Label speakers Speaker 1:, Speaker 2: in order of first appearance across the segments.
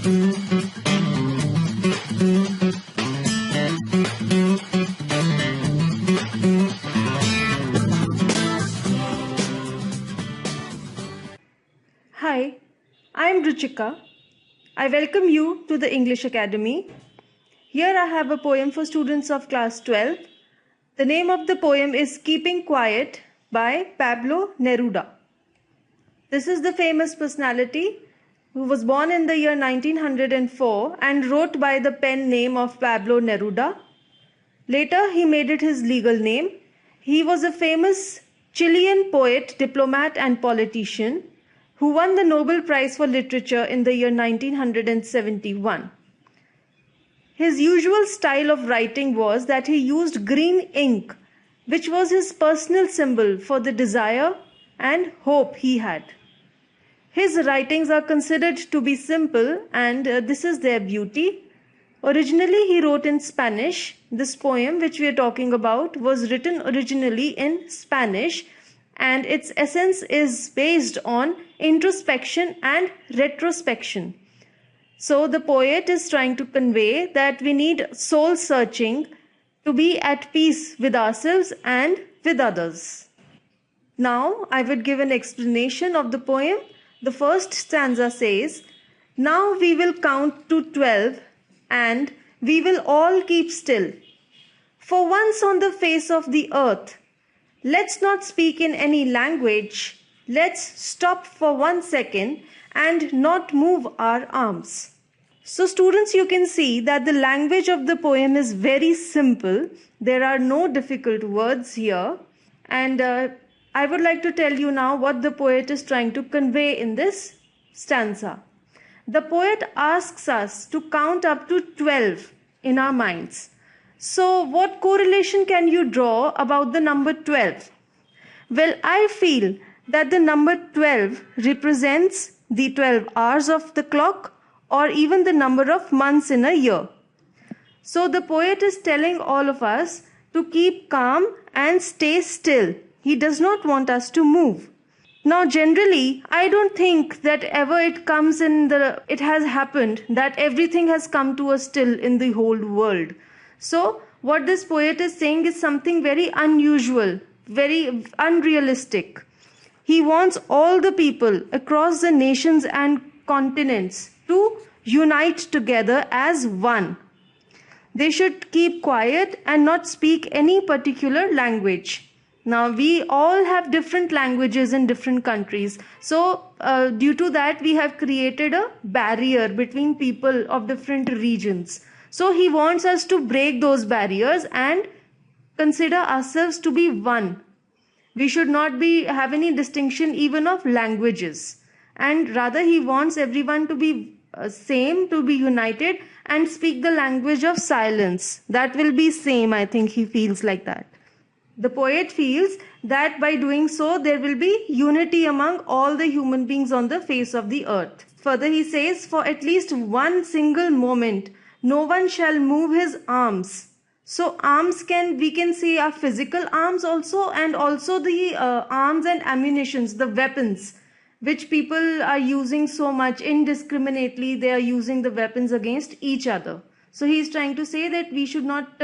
Speaker 1: Hi, I am Ruchika. I welcome you to the English Academy. Here I have a poem for students of class 12. The name of the poem is Keeping Quiet by Pablo Neruda. This is the famous personality who was born in the year 1904 and wrote by the pen name of Pablo Neruda. Later he made it his legal name. He was a famous Chilean poet, diplomat and politician who won the Nobel Prize for Literature in the year 1971. His usual style of writing was that he used green ink, which was his personal symbol for the desire and hope he had. His writings are considered to be simple, and this is their beauty. Originally, he wrote in Spanish. This poem, which we are talking about, was written originally in Spanish, and its essence is based on introspection and retrospection. So the poet is trying to convey that we need soul searching to be at peace with ourselves and with others. Now I would give an explanation of the poem. The first stanza says, "Now we will count to 12 and we will all keep still. For once on the face of the earth, let's not speak in any language. Let's stop for 1 second and not move our arms." So students, you can see that the language of the poem is very simple. There are no difficult words here. And I would like to tell you now what the poet is trying to convey in this stanza. The poet asks us to count up to 12 in our minds. So what correlation can you draw about the number 12? Well, I feel that the number 12 represents the 12 hours of the clock or even the number of months in a year. So the poet is telling all of us to keep calm and stay still. He does not want us to move. Now generally, I don't think that ever it has happened that everything has come to a still in the whole world. So what this poet is saying is something very unusual, very unrealistic. He wants all the people across the nations and continents to unite together as one. They should keep quiet and not speak any particular language. Now, we all have different languages in different countries. So, due to that, we have created a barrier between people of different regions. So, he wants us to break those barriers and consider ourselves to be one. We should not have any distinction even of languages. And rather, he wants everyone to be same, to be united and speak the language of silence. That will be same, I think he feels like that. The poet feels that by doing so, there will be unity among all the human beings on the face of the earth. Further, he says, for at least one single moment, no one shall move his arms. So arms we can say are physical arms also, and also the arms and ammunitions, the weapons, which people are using so much indiscriminately. They are using the weapons against each other. So he is trying to say that we should not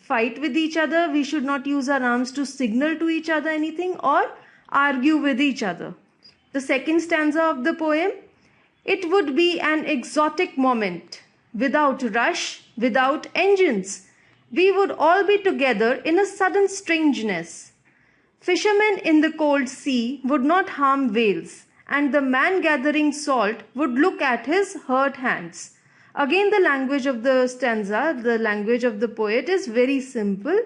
Speaker 1: fight with each other. We should not use our arms to signal to each other anything or argue with each other. The second stanza of the poem, it would be an exotic moment, without rush, without engines. We would all be together in a sudden strangeness. Fishermen in the cold sea would not harm whales, and the man gathering salt would look at his hurt hands. Again, the language of the stanza, the language of the poet is very simple.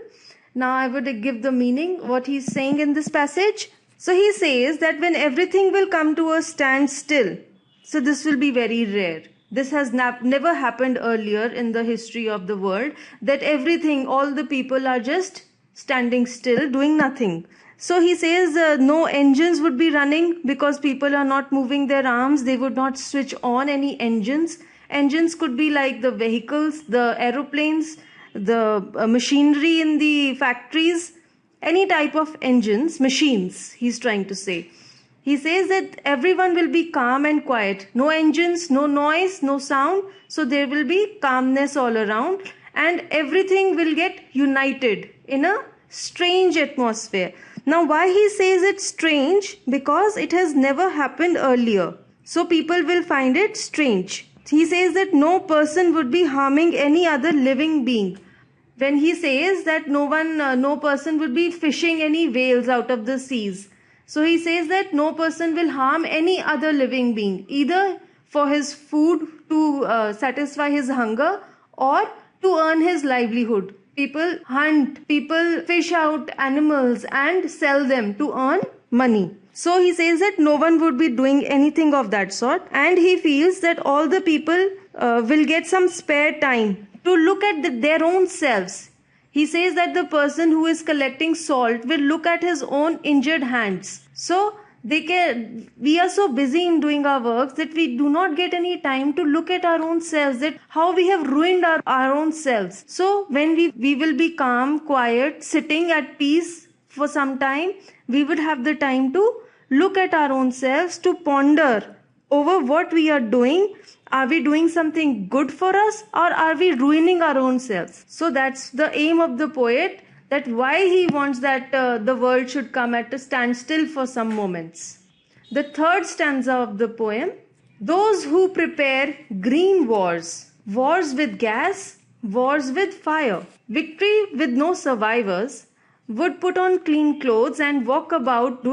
Speaker 1: Now I would give the meaning, what he's saying in this passage. So he says that when everything will come to a standstill, so this will be very rare. This has never happened earlier in the history of the world, that everything, all the people are just standing still, doing nothing. So he says no engines would be running because people are not moving their arms. They would not switch on any engines. Engines could be like the vehicles, the aeroplanes, the machinery in the factories, any type of engines, machines, he's trying to say. He says that everyone will be calm and quiet. No engines, no noise, no sound. So there will be calmness all around and everything will get united in a strange atmosphere. Now why he says it's strange? Because it has never happened earlier. So people will find it strange. He says that no person would be harming any other living being. When he says that no person would be fishing any whales out of the seas. So he says that no person will harm any other living being, either for his food to satisfy his hunger or to earn his livelihood. People hunt, people fish out animals and sell them to earn money. So he says that no one would be doing anything of that sort, and he feels that all the people will get some spare time to look at their own selves. He says that the person who is collecting salt will look at his own injured hands. So we are so busy in doing our works that we do not get any time to look at our own selves, that how we have ruined our own selves. So when we will be calm, quiet, sitting at peace for some time, we would have the time to look at our own selves, to ponder over what we are doing. Are we doing something good for us, or are we ruining our own selves? So that's the aim of the poet, that why he wants that the world should come at a standstill for some moments. The third stanza of the poem: those who prepare green wars, wars with gas, wars with fire, victory with no survivors, would put on clean clothes and walk about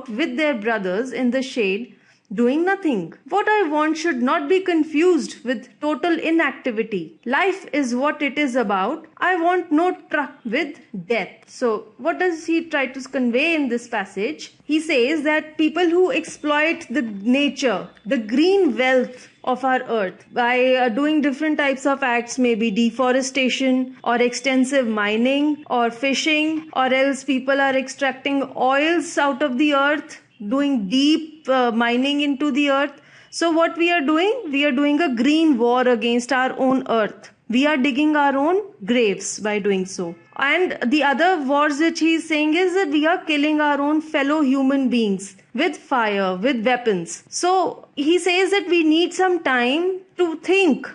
Speaker 1: with their brothers in the shade, doing nothing. What I want should not be confused with total inactivity. Life is what it is about. I want no truck with death. So what does he try to convey in this passage? He says that people who exploit the nature, the green wealth of our earth by doing different types of acts, maybe deforestation or extensive mining or fishing, or else people are extracting oils out of the earth, doing deep mining into the earth. So what we are doing? We are doing a green war against our own earth. We are digging our own graves by doing so. And the other wars which he is saying is that we are killing our own fellow human beings with fire, with weapons. So he says that we need some time to think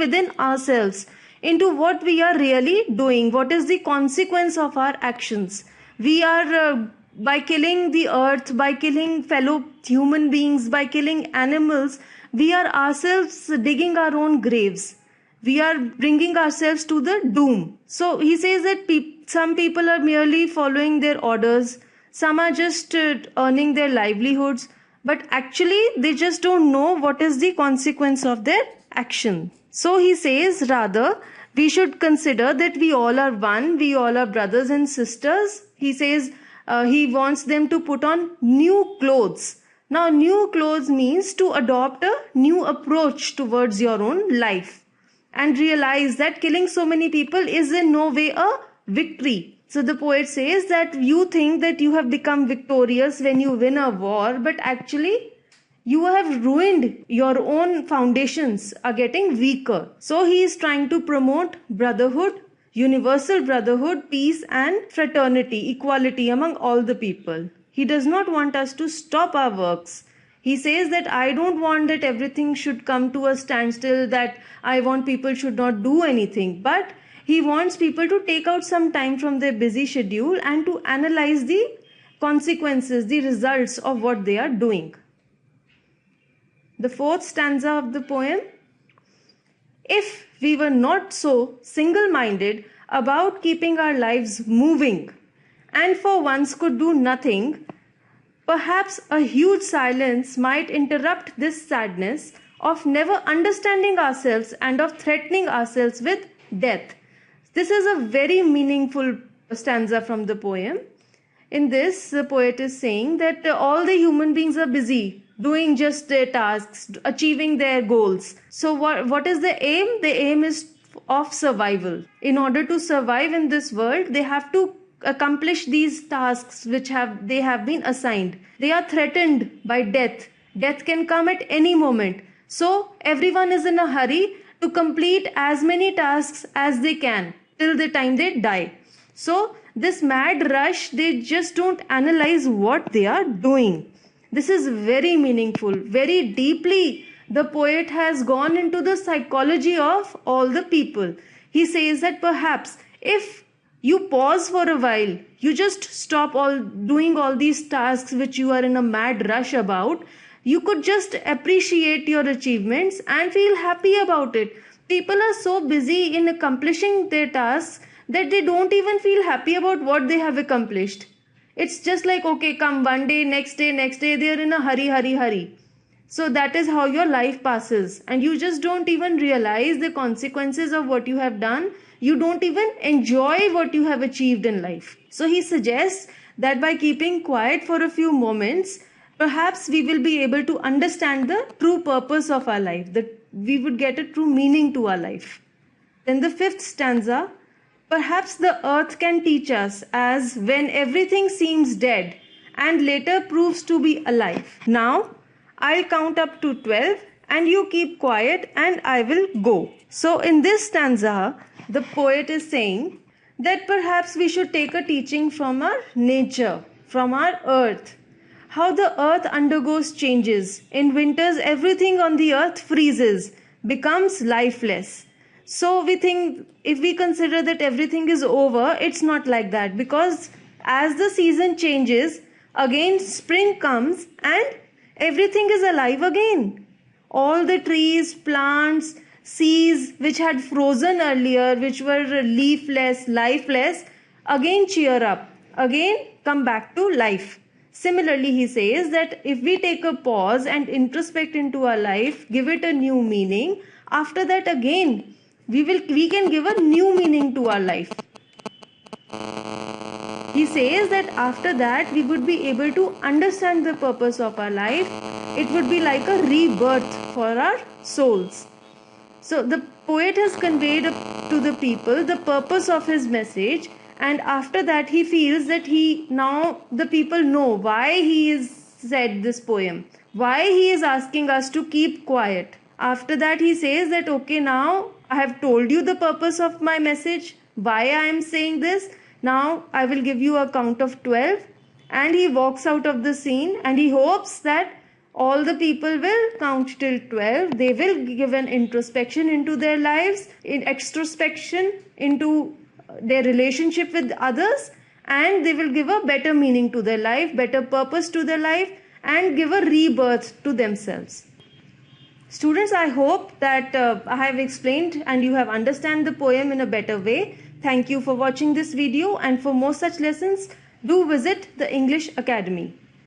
Speaker 1: within ourselves into what we are really doing. What is the consequence of our actions? We are by killing the earth, by killing fellow human beings, by killing animals, we are ourselves digging our own graves. We are bringing ourselves to the doom. So he says that some people are merely following their orders. Some are just earning their livelihoods. But actually, they just don't know what is the consequence of their action. So he says, rather, we should consider that we all are one. We all are brothers and sisters. He says he wants them to put on new clothes. Now, new clothes means to adopt a new approach towards your own life, and realize that killing so many people is in no way a victory. So the poet says that you think that you have become victorious when you win a war, but actually you have ruined your own foundations, are getting weaker. So he is trying to promote brotherhood, universal brotherhood, peace and fraternity, equality among all the people. He does not want us to stop our works. He says that I don't want that everything should come to a standstill, that I want people should not do anything. But he wants people to take out some time from their busy schedule and to analyze the consequences, the results of what they are doing. The fourth stanza of the poem: if we were not so single-minded about keeping our lives moving, and for once could do nothing, perhaps a huge silence might interrupt this sadness of never understanding ourselves and of threatening ourselves with death. This is a very meaningful stanza from the poem. In this, the poet is saying that all the human beings are busy doing just their tasks, achieving their goals. So what is the aim? The aim is of survival. In order to survive in this world, they have to accomplish these tasks which they have been assigned. They are threatened by death. Death can come at any moment. So everyone is in a hurry to complete as many tasks as they can till the time they die. So this mad rush, they just don't analyze what they are doing. This is very meaningful, very deeply. The poet has gone into the psychology of all the people. He says that perhaps if you pause for a while, you just stop doing all these tasks which you are in a mad rush about, you could just appreciate your achievements and feel happy about it. People are so busy in accomplishing their tasks that they don't even feel happy about what they have accomplished. It's just like, okay, come one day, next day, they are in a hurry. So that is how your life passes, and you just don't even realize the consequences of what you have done. You don't even enjoy what you have achieved in life. So he suggests that by keeping quiet for a few moments, perhaps we will be able to understand the true purpose of our life, that we would get a true meaning to our life. Then the fifth stanza, perhaps the earth can teach us as when everything seems dead and later proves to be alive. Now, I'll count up to 12 and you keep quiet and I will go. So in this stanza, the poet is saying that perhaps we should take a teaching from our nature, from our earth. How the earth undergoes changes. In winters, everything on the earth freezes, becomes lifeless. So we think, if we consider that everything is over, it's not like that, because as the season changes, again spring comes and everything is alive again. All the trees, plants, seas which had frozen earlier, which were leafless, lifeless, again cheer up, again come back to life. Similarly, he says that if we take a pause and introspect into our life, give it a new meaning, after that again we can give a new meaning to our life. He says that after that we would be able to understand the purpose of our life. It would be like a rebirth for our souls. So the poet has conveyed to the people the purpose of his message, and after that he feels that now the people know why he has said this poem, why he is asking us to keep quiet. After that he says that, okay, now I have told you the purpose of my message, why I am saying this. Now I will give you a count of 12, and he walks out of the scene, and he hopes that all the people will count till 12. They will give an introspection into their lives, in extrospection into their relationship with others, and they will give a better meaning to their life, better purpose to their life, and give a rebirth to themselves. Students, I hope that I have explained and you have understand the poem in a better way. Thank you for watching this video, and for more such lessons, do visit the English Academy.